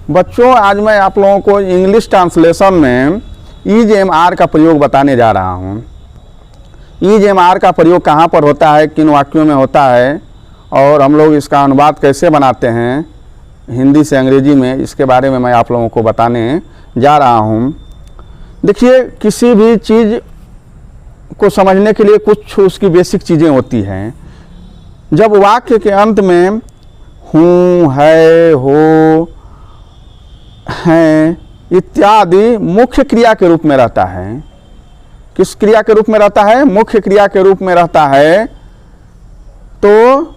बच्चों आज मैं आप लोगों को इंग्लिश ट्रांसलेशन में EJMR का प्रयोग बताने जा रहा हूँ। EJMR का प्रयोग कहाँ पर होता है, किन वाक्यों में होता है और हम लोग इसका अनुवाद कैसे बनाते हैं हिंदी से अंग्रेजी में, इसके बारे में मैं आप लोगों को बताने जा रहा हूँ। देखिए, किसी भी चीज़ को समझने के लिए कुछ उसकी बेसिक चीज़ें होती हैं। जब वाक्य के अंत में हूँ, है, हो, हैं इत्यादि मुख्य क्रिया के रूप में रहता है, किस क्रिया के रूप में रहता है? मुख्य क्रिया के रूप में रहता है, तो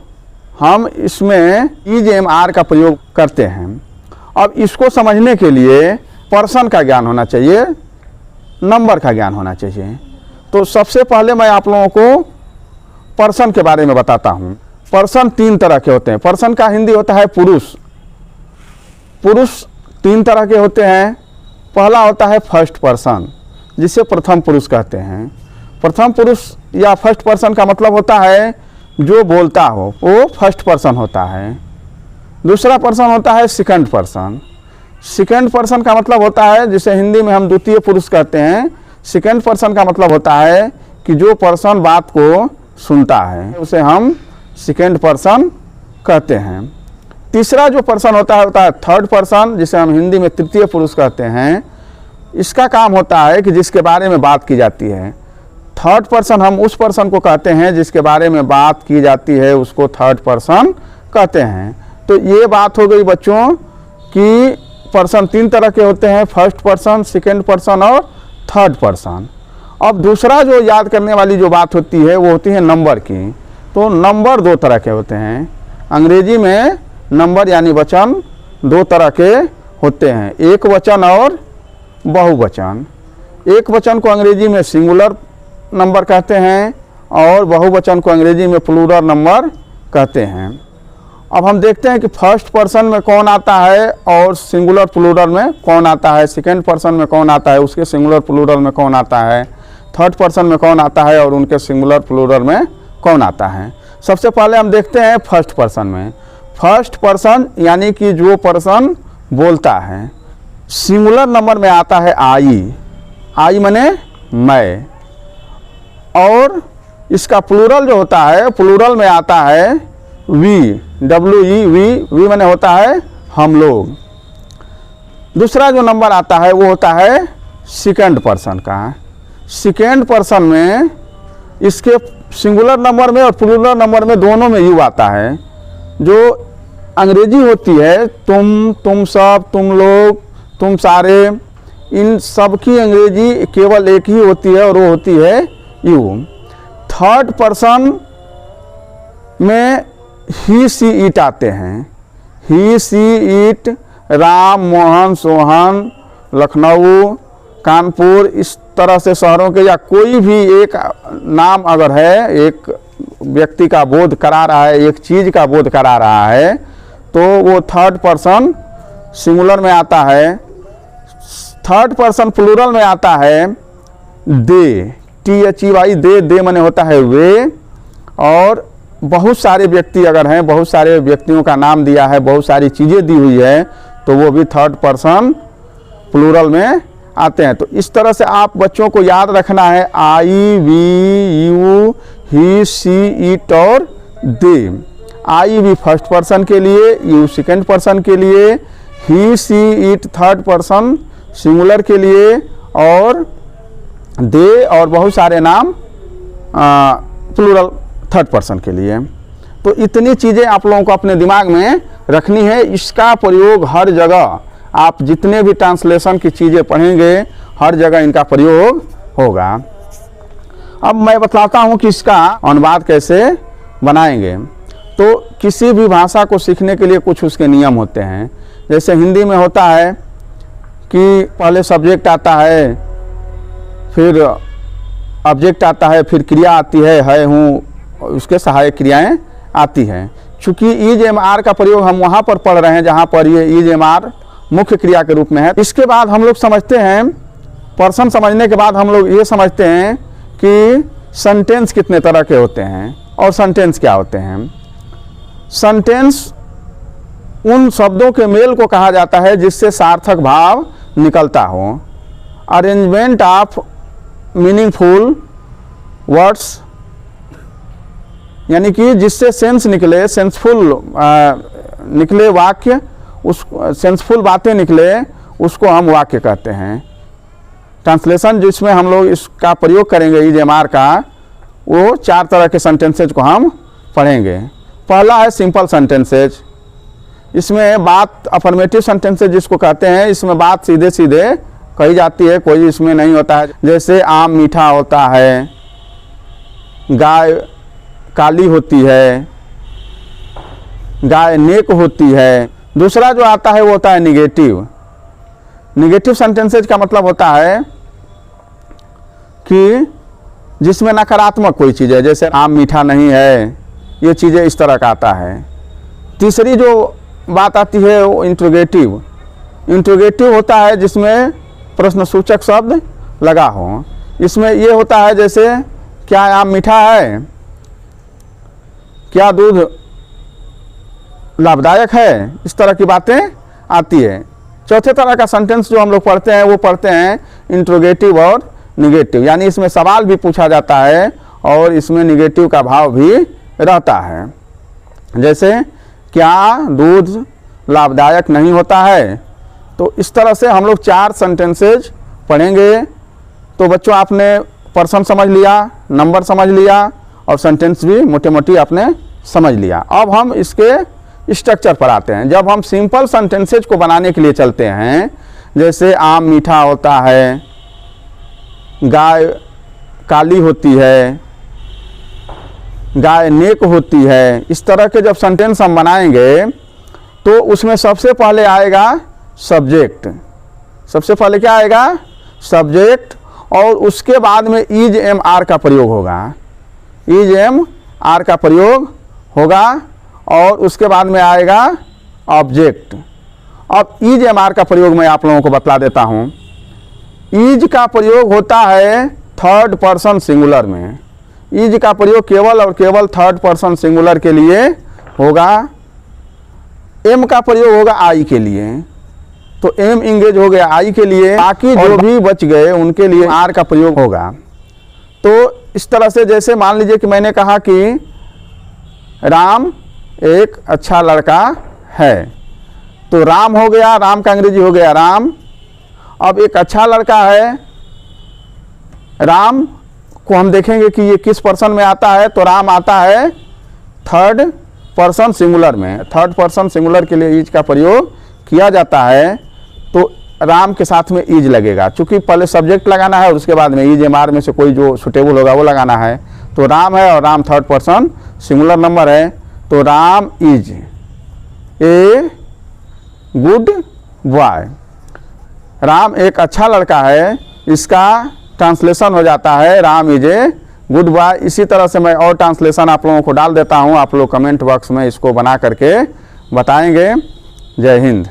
हम इसमें EJMR का प्रयोग करते हैं। अब इसको समझने के लिए पर्सन का ज्ञान होना चाहिए, नंबर का ज्ञान होना चाहिए। तो सबसे पहले मैं आप लोगों को पर्सन के बारे में बताता हूँ। पर्सन 3 तरह के होते हैं। पर्सन का हिंदी होता है पुरुष। पुरुष 3 तरह के होते हैं। पहला होता है फर्स्ट पर्सन, जिसे प्रथम पुरुष कहते हैं। प्रथम पुरुष या फर्स्ट पर्सन का मतलब होता है जो बोलता हो, वो फर्स्ट पर्सन होता है। दूसरा पर्सन होता है सेकंड पर्सन। सेकंड पर्सन का मतलब होता है, जिसे हिंदी में हम द्वितीय पुरुष कहते हैं। सेकंड पर्सन का मतलब होता है कि जो पर्सन बात को सुनता है, उसे हम सेकंड पर्सन कहते हैं। तीसरा जो पर्सन होता है थर्ड पर्सन, जिसे हम हिंदी में तृतीय पुरुष कहते हैं। इसका काम होता है कि जिसके बारे में बात की जाती है। थर्ड पर्सन हम उस पर्सन को कहते हैं जिसके बारे में बात की जाती है, उसको थर्ड पर्सन कहते हैं। तो ये बात हो गई बच्चों कि पर्सन 3 तरह के होते हैं, फर्स्ट पर्सन, सेकंड पर्सन और थर्ड पर्सन। अब दूसरा जो याद करने वाली जो बात होती है वो होती है नंबर की। तो नंबर 2 तरह के होते हैं। अंग्रेजी में नंबर यानी वचन 2 तरह के होते हैं, एक वचन और बहुवचन। एक वचन को अंग्रेजी में सिंगुलर नंबर कहते हैं और बहुवचन को अंग्रेजी में प्लूरल नंबर कहते हैं। अब हम देखते हैं कि फर्स्ट पर्सन में कौन आता है और सिंगुलर प्लूरल में कौन आता है, सेकंड पर्सन में कौन आता है, उसके सिंगुलर प्लूरल में कौन आता है, थर्ड पर्सन में कौन आता है और उनके सिंगुलर प्लूरल में कौन आता है। सबसे पहले हम देखते हैं फर्स्ट पर्सन में। फर्स्ट पर्सन यानी कि जो पर्सन बोलता है। सिंगुलर नंबर में आता है आई। आई माने मैं। और इसका प्लूरल जो होता है, प्लूरल में आता है वी, WE, वी माने होता है हम लोग। दूसरा जो नंबर आता है वो होता है सेकंड पर्सन का। सेकंड पर्सन में इसके सिंगुलर नंबर में और प्लूरल नंबर में दोनों में यू आता है। जो अंग्रेजी होती है तुम सब, तुम लोग, तुम सारे, इन सब की अंग्रेजी केवल एक ही होती है और वो होती है यू। थर्ड पर्सन में ही, सी, इट आते हैं। ही, सी, इट, राम, मोहन, सोहन, लखनऊ, कानपुर, इस तरह से शहरों के या कोई भी एक नाम अगर है, एक व्यक्ति का बोध करा रहा है, एक चीज़ का बोध करा रहा है, तो वो थर्ड पर्सन सिंगुलर में आता है। थर्ड पर्सन प्लूरल में आता है दे, THEY, दे माने होता है वे। और बहुत सारे व्यक्ति अगर हैं, बहुत सारे व्यक्तियों का नाम दिया है, बहुत सारी चीज़ें दी हुई है, तो वो भी थर्ड पर्सन प्लूरल में आते हैं। तो इस तरह से आप बच्चों को याद रखना है I, we, you, he, she, it और they. I we first person के लिए, यू सेकंड पर्सन के लिए, he, she, it third person singular के लिए और दे और बहुत सारे नाम प्लूरल थर्ड पर्सन के लिए। तो इतनी चीज़ें आप लोगों को अपने दिमाग में रखनी है। इसका प्रयोग हर जगह, आप जितने भी ट्रांसलेशन की चीज़ें पढ़ेंगे हर जगह इनका प्रयोग होगा। अब मैं बताता हूँ कि इसका अनुवाद कैसे बनाएंगे। तो किसी भी भाषा को सीखने के लिए कुछ उसके नियम होते हैं। जैसे हिंदी में होता है कि पहले सब्जेक्ट आता है, फिर ऑब्जेक्ट आता है, फिर क्रिया आती है हूँ, उसके सहायक क्रियाएं आती हैं। चूँकि EJMR का प्रयोग हम वहाँ पर पढ़ रहे हैं जहाँ पर ये EJMR मुख्य क्रिया के रूप में है। इसके बाद हम लोग समझते हैं, पर्सन समझने के बाद हम लोग ये समझते हैं कि सेंटेंस कितने तरह के होते हैं और सेंटेंस क्या होते हैं। सेंटेंस उन शब्दों के मेल को कहा जाता है जिससे सार्थक भाव निकलता हो। अरेंजमेंट ऑफ मीनिंगफुल वर्ड्स, यानी कि जिससे सेंस निकले, सेंसफुल निकले वाक्य, उस सेंसफुल बातें निकले, उसको हम वाक्य कहते हैं। ट्रांसलेशन जिसमें हम लोग इसका प्रयोग करेंगे EJMR का, वो 4 तरह के सेंटेंसेज को हम पढ़ेंगे। पहला है सिंपल सेंटेंसेज। इसमें बात, अफर्मेटिव सेंटेंसेज जिसको कहते हैं, इसमें बात सीधे सीधे कही जाती है, कोई इसमें नहीं होता है। जैसे आम मीठा होता है, गाय काली होती है, गाय नेक होती है। दूसरा जो आता है वो होता है निगेटिव। निगेटिव सेंटेंसेज का मतलब होता है कि जिसमें नकारात्मक कोई चीज़ है, जैसे आम मीठा नहीं है, ये चीज़ें इस तरह का आता है। तीसरी जो बात आती है वो इंट्रोगेटिव। इंट्रोगेटिव होता है जिसमें प्रश्नसूचक शब्द लगा हो। इसमें ये होता है जैसे क्या आम मीठा है, क्या दूध लाभदायक है, इस तरह की बातें आती है। चौथे तरह का सेंटेंस जो हम लोग पढ़ते हैं वो पढ़ते हैं इंट्रोगेटिव और निगेटिव, यानी इसमें सवाल भी पूछा जाता है और इसमें निगेटिव का भाव भी रहता है। जैसे क्या दूध लाभदायक नहीं होता है। तो इस तरह से हम लोग 4 सेंटेंसेज पढ़ेंगे। तो बच्चों आपने पर्सन समझ लिया, नंबर समझ लिया और सेंटेंस भी मोटे मोटी आपने समझ लिया। अब हम इसके स्ट्रक्चर पर आते हैं। जब हम सिंपल सेंटेंसेज को बनाने के लिए चलते हैं, जैसे आम मीठा होता है, गाय काली होती है, गाय नेक होती है, इस तरह के जब सेंटेंस हम बनाएंगे तो उसमें सबसे पहले आएगा सब्जेक्ट। सबसे पहले क्या आएगा? सब्जेक्ट। और उसके बाद में EJMR का प्रयोग होगा। EJMR का प्रयोग होगा और उसके बाद में आएगा ऑब्जेक्ट। अब EJMR का प्रयोग मैं आप लोगों को बतला देता हूँ। ईज का प्रयोग होता है 3rd पर्सन सिंगुलर में। ईज का प्रयोग केवल और केवल 3rd पर्सन सिंगुलर के लिए होगा। एम का प्रयोग होगा आई के लिए, तो एम इंगेज हो गया आई के लिए। बाकी जो भी बच गए उनके लिए आर का प्रयोग होगा। तो इस तरह से जैसे मान लीजिए कि मैंने कहा कि राम एक अच्छा लड़का है, तो राम हो गया, राम का अंग्रेजी हो गया राम। अब एक अच्छा लड़का है, राम को हम देखेंगे कि ये किस पर्सन में आता है, तो राम आता है 3rd पर्सन सिंगुलर में। 3rd पर्सन सिंगुलर के लिए ईज का प्रयोग किया जाता है। तो राम के साथ में ईज लगेगा, चूंकि पहले सब्जेक्ट लगाना है और उसके बाद में EJMR में से कोई जो सुटेबल होगा वो लगाना है। तो राम है और Ram 3rd person singular number है, तो Ram is a good boy. Ram एक अच्छा लड़का है, इसका ट्रांसलेशन हो जाता है Ram is a good boy. इसी तरह से मैं और ट्रांसलेशन आप लोगों को डाल देता हूँ, आप लोग कमेंट बॉक्स में इसको बना करके बताएंगे। जय हिंद।